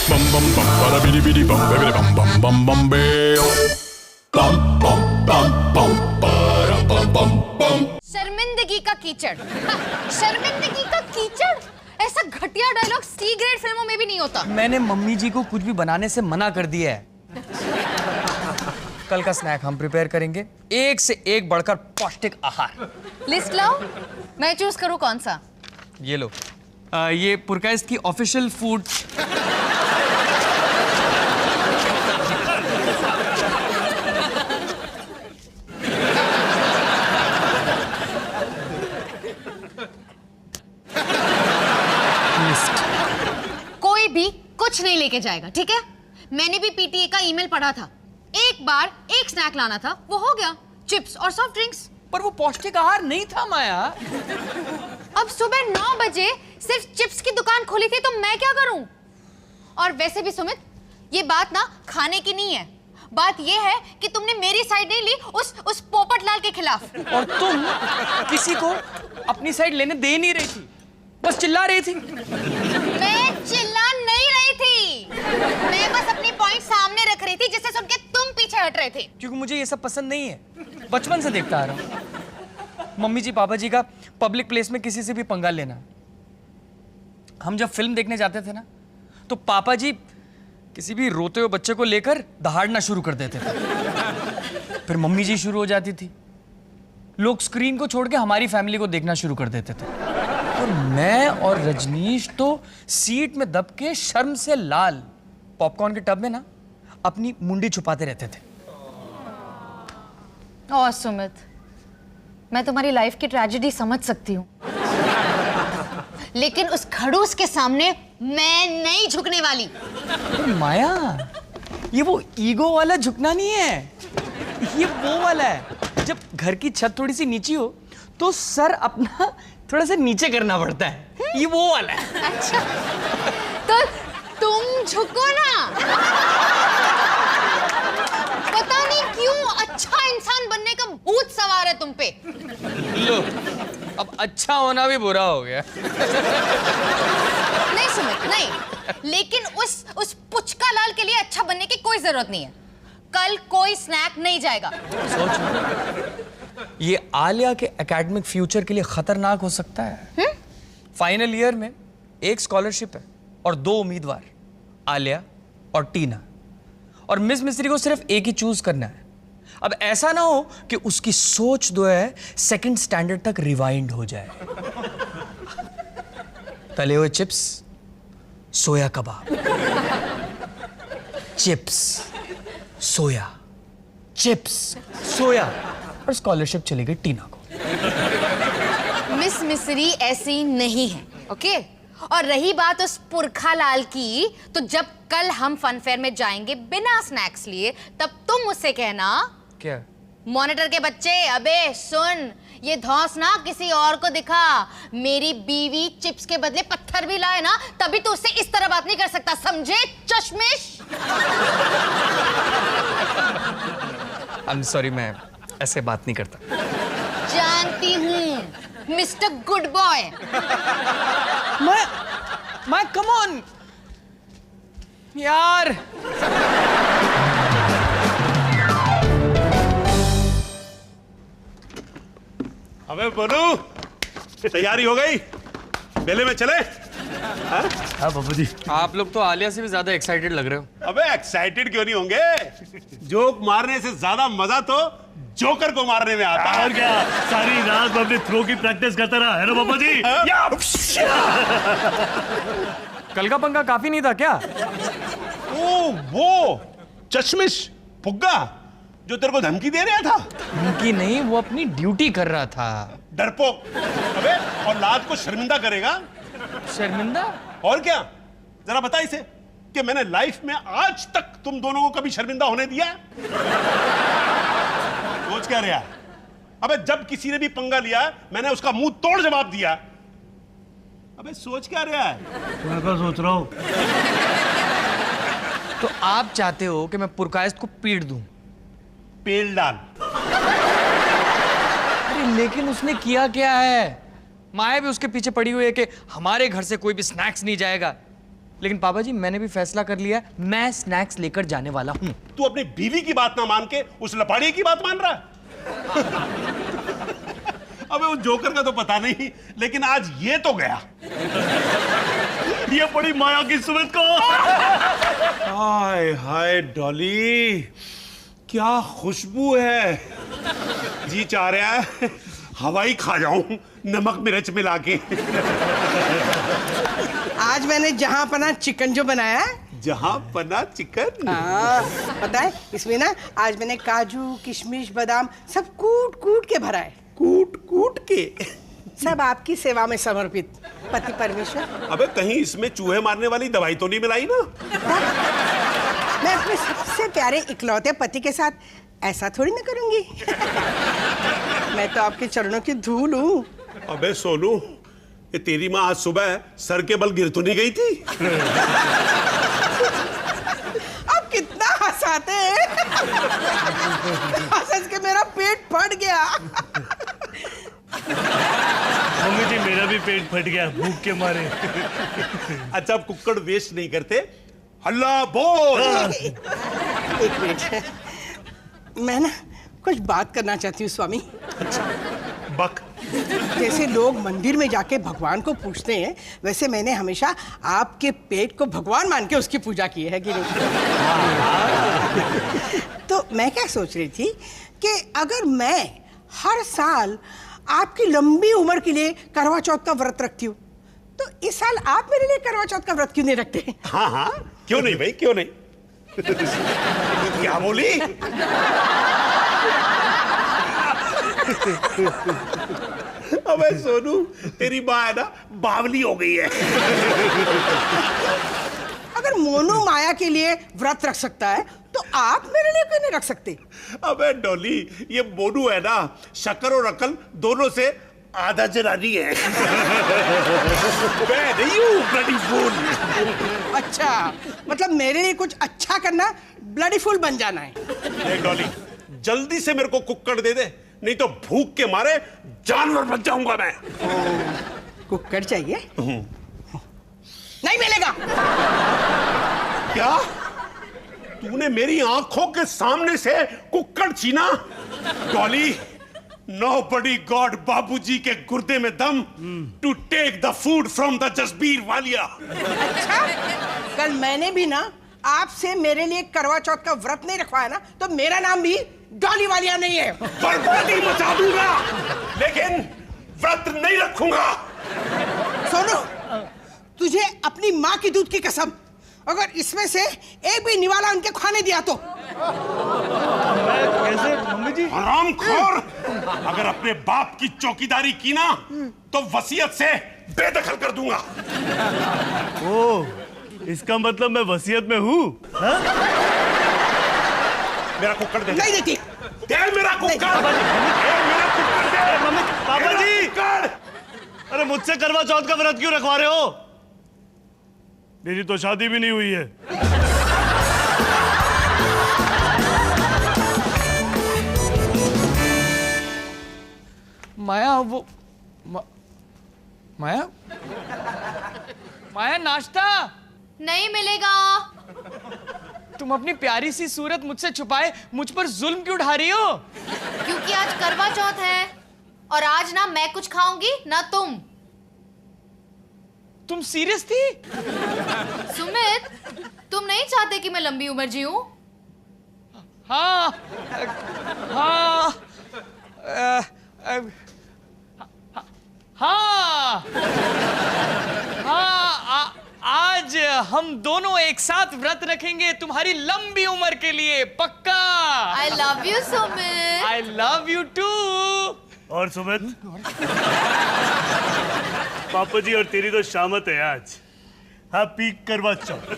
Bum bum bum bada bidi bidi bum bidi bum bum bum bum bam. Bum bum bum bum bada bum bum bum. शर्मिंदगी का कीचड़। शर्मिंदगी का कीचड़, ऐसा घटिया डायलॉग सी ग्रेड फिल्मों में भी नहीं होता। मैंने मम्मी जी को कुछ भी बनाने से मना कर दिया है। कल का स्नैक हम प्रिपेयर करेंगे, एक से एक बढ़कर पौष्टिक आहार। लिस्ट लाओ, मैं चूज करूं कौन सा। ये लो, ये पुरकाइस्ट की ऑफिशियल फूड। कोई भी कुछ नहीं लेके जाएगा, ठीक है? मैंने भी पीटीए का ईमेल पढ़ा था। एक बार एक स्नैक लाना था, वो हो गया, चिप्स और सॉफ्ट ड्रिंक्स। पर वो पौष्टिक आहार नहीं था माया। अब सुबह 9 बजे सिर्फ चिप्स की दुकान खोली थी, तो मैं क्या करूं? और वैसे भी सुमित, ये बात ना खाने की नहीं है, बात ये है कि तुमने मेरी साइड नहीं ली उस पोपटलाल के खिलाफ। और तुम किसी को अपनी साइड लेने दे नहीं रही थी, बस चिल्ला रही थी। मैं चिल्ला नहीं रही थी, मैं बस अपनी पॉइंट सामने रख रही थी, जिससे सुन के तुम पीछे हट रहे थे। क्योंकि मुझे ये सब पसंद नहीं है, बचपन से देखता आ रहा हूँ। मम्मी जी पापा जी का पब्लिक प्लेस में किसी से भी पंगा लेना। हम जब फिल्म देखने जाते थे ना, तो पापा जी किसी भी रोते हुए बच्चे को लेकर दहाड़ना शुरू कर देते थे। फिर मम्मी जी शुरू हो जाती थी। लोग स्क्रीन को छोड़ के हमारी फैमिली को देखना शुरू कर देते थे। और मैं और रजनीश तो सीट में दब के शर्म से लाल पॉपकॉर्न के टब में ना अपनी मुंडी छुपाते रहते थे। ओह सुमित, मैं तुम्हारी लाइफ की ट्रेजेडी समझ सकती हूँ, लेकिन उस खड़ूस के सामने मैं नहीं झुकने वाली। माया, ये वो ईगो वाला झुकना नहीं है, ये वो वाला है जब घर की छत थोड़ी सी नीची हो तो सर अपना थोड़ा सा नीचे करना पड़ता है, ये वो वाला है। अच्छा, तो तुम झुको ना। पता नहीं क्यों अच्छा इंसान बनने का भूत सवार है तुम पे। लो, अब अच्छा होना भी बुरा हो गया। नहीं सुमित, नहीं, लेकिन उस पुचका लाल के लिए अच्छा बनने की कोई जरूरत नहीं है। कल कोई स्नैक नहीं जाएगा। सोच, ये आलिया के एकेडमिक फ्यूचर के लिए खतरनाक हो सकता है। फाइनल ईयर में एक स्कॉलरशिप है और 2 उम्मीदवार, आलिया और टीना, और मिस मिस्त्री को सिर्फ एक ही चूज करना है। अब ऐसा ना हो कि उसकी सोच जो है सेकंड स्टैंडर्ड तक रिवाइंड हो जाए। तले हुए चिप्स, सोया कबाब, चिप्स, सोया, चिप्स, सोया, और स्कॉलरशिप चली गई टीना को। मिस मिस्री ऐसी नहीं है, ओके? और रही बात उस पुरखा लाल की, तो जब कल हम फन फेयर में जाएंगे बिना स्नैक्स लिए, तब तुम मुझसे कहना, क्या? मॉनिटर के बच्चे, अबे सुन, ये धौंस ना किसी और को दिखा। मेरी बीवी चिप्स के बदले पत्थर भी लाए ना, तभी तो उससे इस तरह बात नहीं कर सकता, समझे चश्मिश? आई एम सॉरी, मैं ऐसे बात नहीं करता। जानती हूँ मिस्टर गुड बॉय। मैं कम ऑन यार। अबे बोलू, तैयारी हो गई? मेले में चले? हाँ बाबू जी। आप लोग तो आलिया से भी ज्यादा एक्साइटेड लग रहे हो। अबे एक्साइटेड क्यों नहीं होंगे? जोक मारने से ज्यादा मजा तो जोकर को मारने में आता है। और क्या, सारी रात मैं अपने थ्रो की प्रैक्टिस करता रहा है ना पापा जी। कल का पंगा काफी नहीं था क्या? ओ वो चश्मिश फुग्गा जो तेरे को धमकी दे रहा था। धमकी नहीं, वो अपनी ड्यूटी कर रहा था। डरपोक। अबे औलाद को शर्मिंदा करेगा। शर्मिंदा? और क्या, जरा बता इसे कि मैंने लाइफ में आज तक तुम दोनों को कभी शर्मिंदा होने दिया? सोच क्या रहा? अबे जब किसी ने भी पंगा लिया मैंने उसका मुंह तोड़ जवाब दिया। अबे सोच क्या रहा है? मैं क्या सोच रहा हूं? तो आप चाहते हो कि मैं पुरकायस्त को पीट दूं? पेल डाल। अरे लेकिन उसने किया क्या है? माया भी उसके पीछे पड़ी हुई है कि हमारे घर से कोई भी स्नैक्स नहीं जाएगा। लेकिन पापा जी मैंने भी फैसला कर लिया, मैं स्नैक्स लेकर जाने वाला हूँ। तू अपनी बीवी की बात ना मान के उस लपाड़ी की बात मान रहा है? अबे उस जोकर का तो पता नहीं, लेकिन आज ये तो गया। ये बड़ी माया की सुमित को। हाय हाय डॉली, क्या खुशबू है। जी चाह रहा है हवाई खा जाऊं नमक मिर्च मिला के। आज मैंने जहां पना चिकन जो बनाया है, जहां पना चिकन। पता है इसमें ना आज मैंने काजू किशमिश बादाम सब कूट कूट के भरा है। कूट कूट के? सब आपकी सेवा में समर्पित पति परमेश्वर। अबे कहीं इसमें चूहे मारने वाली दवाई तो नहीं मिलाई ना? मैं अपने सबसे प्यारे इकलौते पति के साथ ऐसा थोड़ी ना करूंगी। मैं तो आपके चरणों की धूल हूँ। अबे सोनू, ये तेरी माँ आज सुबह सर के बल गिर तो नहीं गई थी? आप कितना हंसाते हैं। हंस के मेरा पेट फट गया। मम्मी जी मेरा भी पेट फट गया भूख के मारे। अच्छा अब कुक्कड़ वेस्ट नहीं करते, हल्ला बोल। एक मिनट, मैं ना कुछ बात करना चाहती हूँ स्वामी। बक। जैसे लोग मंदिर में जाके भगवान को पूछते हैं, वैसे मैंने हमेशा आपके पेट को भगवान मान के उसकी पूजा की है कि नहीं? तो मैं क्या सोच रही थी कि अगर मैं हर साल आपकी लंबी उम्र के लिए करवा चौथ का व्रत रखती हूँ, तो इस साल आप मेरे लिए करवा चौथ का व्रत क्यों नहीं रखते? हाँ हाँ, क्यों नहीं भाई, क्यों नहीं। क्या बोली? अबे सोनू, तेरी माँ है ना बावली हो गई है। अगर मोनू माया के लिए व्रत रख सकता है तो आप मेरे लिए क्यों नहीं रख सकते? अबे डॉली, ये मोनू है ना शक्कर और अकल दोनों से आधा जनानी है। मैं नहीं हूँ ब्लडी फूल। अच्छा, मतलब मेरे लिए कुछ अच्छा करना ब्लडी फूल बन जाना है। ए डॉली, जल्दी से मेरे को कुक्कड़ दे दे, नहीं तो भूख के मारे जानवर बन जाऊंगा मैं। कुक्कड़ चाहिए? नहीं मिलेगा। क्या तूने मेरी आंखों के सामने से कुक्कड़ छीना? डॉली, nobody got बाबूजी के गुर्दे में दम to take the food from the Jasbir Walia. अच्छा, कल मैंने भी ना आपसे मेरे लिए करवा चौथ का व्रत नहीं रखवाया ना, तो मेरा नाम भी डॉली वालिया नहीं है। बर्बादी मचा दूंगा, लेकिन व्रत नहीं रखूंगा। सोनू, तुझे अपनी माँ की दूध की कसम, अगर इसमें से एक भी निवाला उनके खाने दिया तो। कैसे मम्मी जी? हरामखोर, अगर अपने बाप की चौकीदारी की ना तो वसीयत से बेदखल कर दूंगा। ओ, इसका मतलब मैं वसीयत में हूँ? मेरा कुक्कड़ दे। नहीं देती। दे मेरा कुक्कड़। मेरा कुक्कड़ दे। पापा मेरा जी! कुक्कड़। अरे मुझसे करवा चौथ का व्रत क्यों रखवा रहे हो? मेरी तो शादी भी नहीं हुई है। माया वो माया माया नाश्ता नहीं मिलेगा। तुम अपनी प्यारी सी सूरत मुझसे छुपाए मुझ पर जुल्म क्यों ढा रही हो? क्योंकि आज करवा चौथ है और आज ना मैं कुछ खाऊंगी ना तुम सीरियस थी? सुमित, तुम नहीं चाहते कि मैं लंबी उम्र जीऊं? हाँ हाँ हाँ हाँ, आज हम दोनों एक साथ व्रत रखेंगे तुम्हारी लंबी उम्र के लिए, पक्का। I love you, Sumit. I love you too। और सुमित, पापा जी और तेरी तो शामत है आज। हैप्पी करवा चौथ।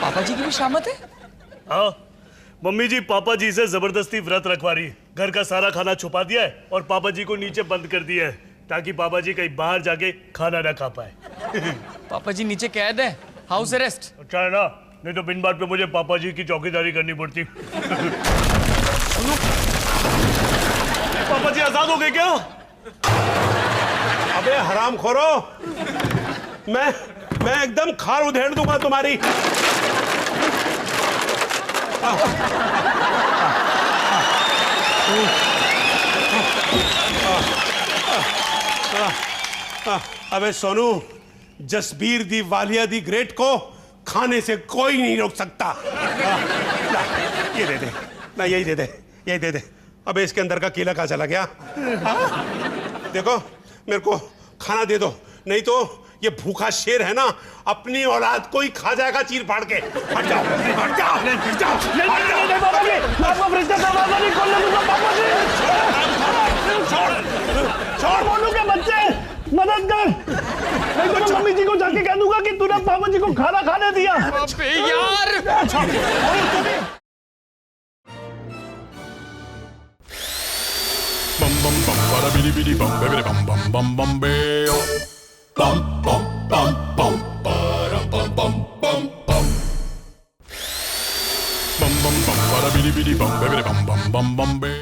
पापा जी की भी शामत है? हाँ, मम्मी जी पापा जी से जबरदस्ती व्रत रखवा रही है। घर का सारा खाना छुपा दिया है और पापा जी को नीचे बंद कर दिया है ताकि पापा जी कहीं बाहर जाके खाना ना खा पाए। पापा जी नीचे कैद है, हाउस अरेस्ट। अच्छा है ना, नहीं तो बिन बात पे मुझे पापा जी की चौकीदारी करनी पड़ती। पापा जी आजाद हो गए क्या? अबे हरामखोरो, मैं एकदम खाल उधेड़ दूंगा तुम्हारी। अबे सोनू, जसबीर दी वालिया दी ग्रेट को खाने से कोई नहीं रोक सकता। ला, ये दे दे ना, यही दे दे, यही दे दे। अबे इसके अंदर का कीला कहाँ चला गया? देखो मेरे को खाना दे दो, नहीं तो ये भूखा शेर है ना अपनी औलाद को ही खा जाएगा चीर फाड़ के। हट जाओ, हट जाओ, हट जाओ, हट जाओ। बाबा जी, आपको फ्रिज का दरवाजा नहीं खोलने दूंगा बाबा जी। छोड़ बोलू के बच्चे, मदद कर। नहीं तो मैं मम्मी जी को जाके कह दूंगा कि तूने पापा जी को खाना खाने दिया। अबे यार, Bum bum bum para bidi bidi bum bidi bum bum bum bum beo. Bum bum bum bum para bum bum bum bum. Bum bum bum para bidi bidi bum bidi bum bum bum bum beo.